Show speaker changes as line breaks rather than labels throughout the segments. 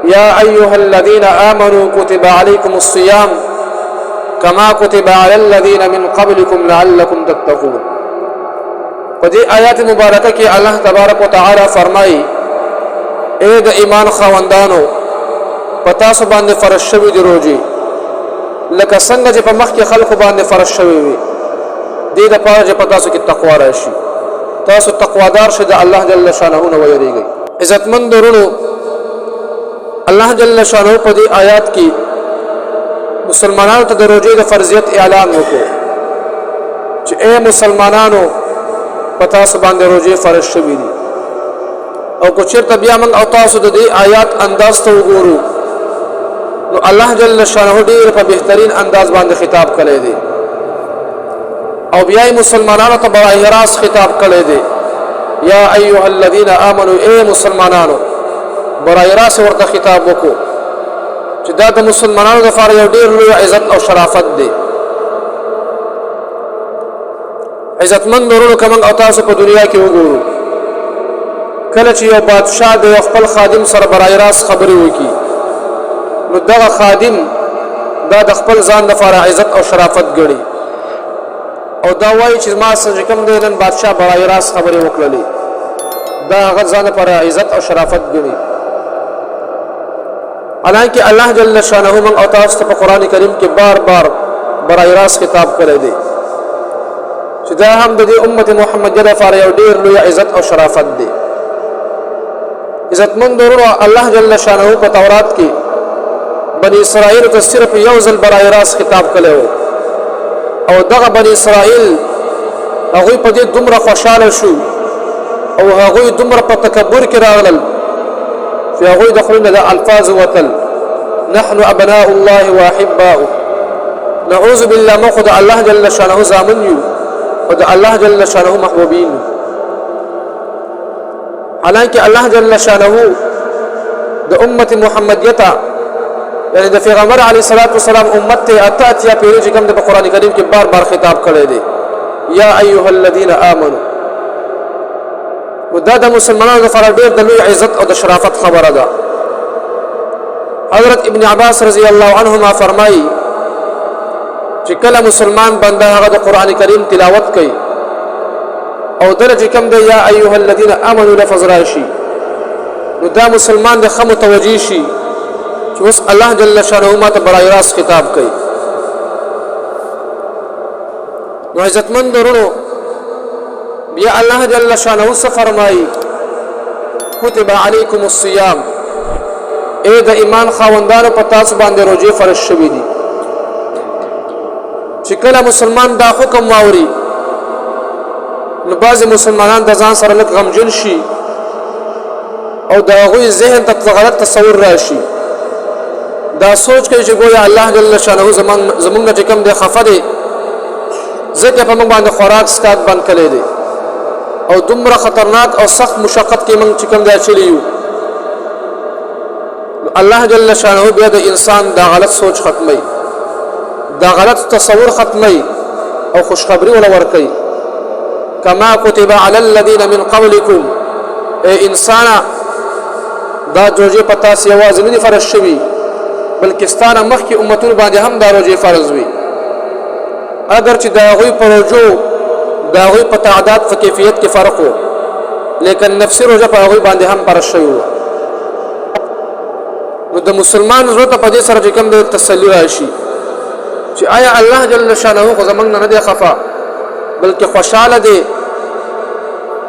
یا ایها الذین آمنوا کتب علیکم الصیام کما کتب علی الذین من قبلکم لعلکم تتقون. په دې آیات مبارکه کې الله تبارک وتعالى فرمایي اے د ایمان خاوندانو په تاسو باندې فرض شوي دي روزې لکه څنګه چې په مخکې خلکو باندې فرض شوي وي. دې دپاره چې په تاسو کې تقوا راشي، تاسو تقوادار شئ، د الله جل شانه نه ویریږئ. عزتمند ورونو، الله جل شانه په دې آیات کې مسلمانانو ته د روزې د فرضیت اعلان وکړو چې اے مسلمانانو په تاسو باندې روزې فرض شوي دي. او که چېرته بیا موږ او تاسو د دې آیات انداز ته وګورو نو الله جل شانه ډېر په بهترین انداز باندې خطاب کړی دی او بیا مسلمانانو ته براه راست خطاب کړی دی. یا ایها الذین آمنوا، اے مسلمانانو براه راست ورته خطاب وکړو چې دا د مسلمانانو لپاره یو ډېر لوی عزت او شرافت دی. عزتمند ورونو، که موږ او تاسو په دنیا کې وګورو، کله چې یو بادشاه د خپل خادم سره براه راست خبرې وکړي نو دغه خادم دا د خپل ځان لپاره عزت او شرافت ګڼي او دا وایي چې ما سره کوم دی نن بادشاه براه راست خبرې وکړلې، دا هغه ځان لپاره عزت او شرافت ګڼي. حالانکه الله جل شانه موږ او تاسو ته په قرآن کریم کې بار بار براه راست خطاب کړی دی چې دا هم د دې امت محمدیه لپاره یو ډېر لوی عزت او شرافت دی. عزتمند ورونو، الله جل شانه په تورات کې بني اسرائیل ته صرف یو ځل براه راست خطاب کړی و او دغه بني اسرائیل هغوی په دې دومره خوشحاله شو او هغوی دومره په تکبر کې راغلل چې هغوی د خولې نه د الفاظ وتل نحن ابناء الله واحباؤه، نعوذ بالله، موږ خو د الله جل شانه زامن یو او د الله جل شانه محبوبین. حالانکه الله جل شانه د امت محمدیه ته یعنی د پیغمبر علیه الصلاۃ والسلام امت ته اتیا پیری چې کوم د قرآن کریم کې بار بار خطاب کړی دی یا ایها الذین آمنوا. دا د مسلمانانو لپاره ډېر د لوی عزت او د شرافت خبره ده. حضرت ابن عباس رضی الله عنهما فرمایي چې کله مسلمان بنده هغه د قرآن کریم تلاوت کوي او دله چې کوم دی یا ایها الذین آمنوا لفظ راشي نو دا مسلمان د ښه متوجه شي چې اوس الله جل شانه ماته براه راست خطاب کوي. نو عزتمند ورونو، بیا الله جل شانه څه فرمایي کتب علیکم الصیام، اے د ایمان خاوندانو په تاسو باندې روزې فرض شوي دي. چې کله مسلمان دا حکم واوري نو بعضې مسلمانان د ځان سره لږ غمجن شي او د هغوی ذهن ته غلط تصور راشي، دا سوچ کوي چې ګویا الله جل شانه زمونږ چې کوم دی خفه دی ځکه په موږ باندې خوراک سکات بند کړی دی او دومره خطرناک او سخت مشقت کې موږ چې کوم دی اچولی یو. الله جل شانه بیا د انسان دا غلط سوچ ختموي، دا غلط تصور ختموي او خوشخبری ولا ورکوي. کما کتب علی الذین من قبلکم، اے انسانا دا روزې په تاسو یوازې نه دي فرض شوي بلکې ستانه مخکې امتونو باندې هم دا روزې فرض وي. اگر چې د هغوی په روزو د هغوی په تعداد په کیفیت کې فرق و لیکن نفسي روزه په هغوی باندې هم فرض شوي وه. نو د مسلمان زړه ته په دې سره چې کوم دی تسلي راشي چې آیا الله جل شانه خو زموږ نه دی خفه بلکې خوشحاله دی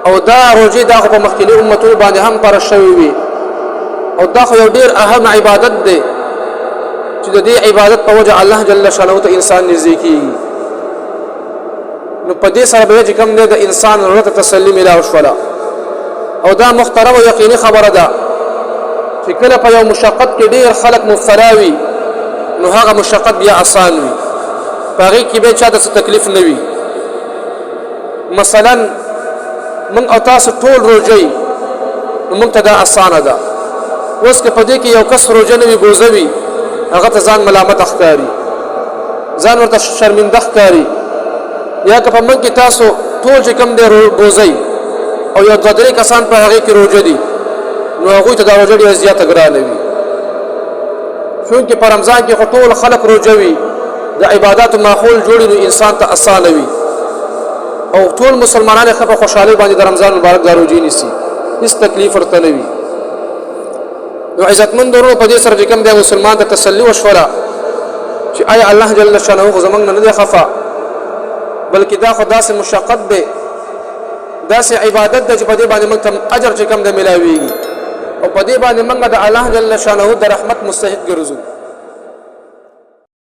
او دا روزې دا خو په مخکیني امتونو باندې هم فرض شوي وي او دا خو یو ډېر اهم عبادت دی چې د دې عبادت په وجه الله جل شانه ته انسان نږدې کېږي. نو په دې سره به چې کوم دی د انسان زړه ته تسلي میلاو شوله او دا محترم او یقیني خبره ده چې کله په یو مشقت کې ډېر خلک مبتلا وي نو هغه مشقت بیا آسان وي، په هغې کې بیا چاته څه تکلیف نه وي. مثلا موږ او تاسو ټول روژې نو موږ ته دا اسانه ده. اوس که په دې کې یو کس روژه نه وي بوزه وي هغه ته ځان ملامت ښکاري، ځان ورته شرمنده ښکاري. یا که په موږ کې تاسو ټول چې کوم دی بوزئ او یو دوه درې کسان په هغې کې روژه دي نو هغوی ته دا روژه ډېره زیاته ګرانه وي چونکې په رمضان کې خو ټول خلق روژه وي د عباداتو ماحول جوړي نو انسان ته اسانه وي او ټول مسلمانان ښه په خوشحالۍ باندې د رمضان مبارک دا روژې نیسي هېڅ تکلیف ورته نه وي نو عزتمند ورونو په دې سره چې کوم دی مسلمان ته تسلي وشوله چې آیا الله جل شانه خو زموږ نه دی خفه بلکې دا خو داسې مشقت دی داسې عبادت ده چې په دې باندې موږ ته اجر چې کوم دی ملاویږي او په دې باندې موږ د الله جل شانه د رحمت مستحق ګرځو